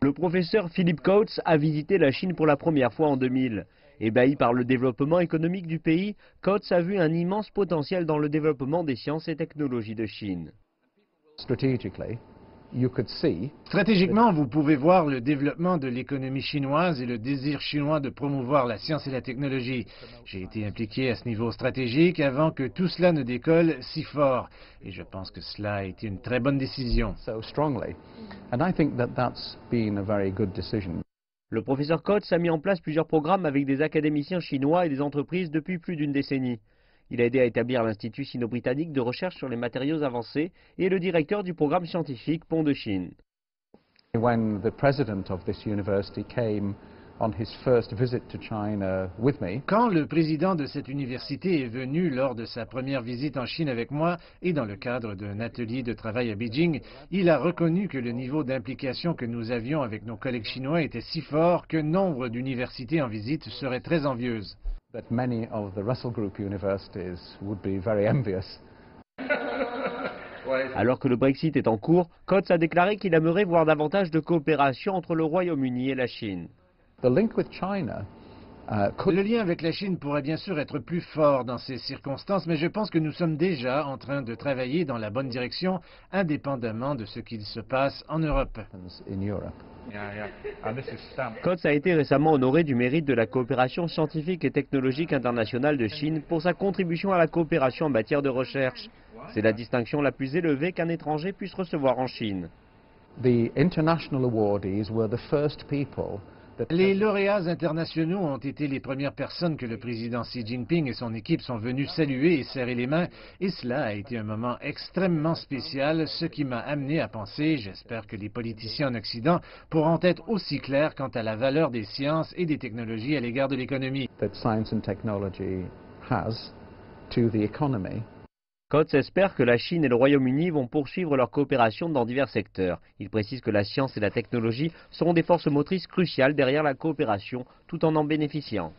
Le professeur Philip Coates a visité la Chine pour la première fois en 2000. Ébahi par le développement économique du pays, Coates a vu un immense potentiel dans le développement des sciences et technologies de Chine. Stratégiquement, vous pouvez voir le développement de l'économie chinoise et le désir chinois de promouvoir la science et la technologie. J'ai été impliqué à ce niveau stratégique avant que tout cela ne décolle si fort. Et je pense que cela a été une très bonne décision. Le professeur Coates a mis en place plusieurs programmes avec des académiciens chinois et des entreprises depuis plus d'une décennie. Il a aidé à établir l'Institut sino-britannique de recherche sur les matériaux avancés et est le directeur du programme scientifique Pont de Chine. When the president of this university came on his first visit to China with me, Quand le président de cette université est venu lors de sa première visite en Chine avec moi et dans le cadre d'un atelier de travail à Beijing, il a reconnu que le niveau d'implication que nous avions avec nos collègues chinois était si fort que nombre d'universités en visite seraient très envieuses. that many of the Russell Group universities would be very envious. Alors que le Brexit est en cours, Coates a déclaré qu'il aimerait voir davantage de coopération entre le Royaume-Uni et la Chine. The link with China Le lien avec la Chine pourrait bien sûr être plus fort dans ces circonstances, mais je pense que nous sommes déjà en train de travailler dans la bonne direction, indépendamment de ce qu'il se passe en Europe. in Europe. Coates a été récemment honoré du mérite de la coopération scientifique et technologique internationale de Chine pour sa contribution à la coopération en matière de recherche. C'est la distinction la plus élevée qu'un étranger puisse recevoir en Chine. The international awardees were the first people that Les lauréats internationaux ont été les premières personnes que le président Xi Jinping et son équipe sont venus saluer et serrer les mains, et cela a été un moment extrêmement spécial, ce qui m'a amené à penser, j'espère que les politiciens en Occident pourront être aussi clairs quant à la valeur des sciences et des technologies à l'égard de l'économie. that science and technology has to the economy. Coates espère que la Chine et le Royaume-Uni vont poursuivre leur coopération dans divers secteurs. Il précise que la science et la technologie seront des forces motrices cruciales derrière la coopération, tout en bénéficiant.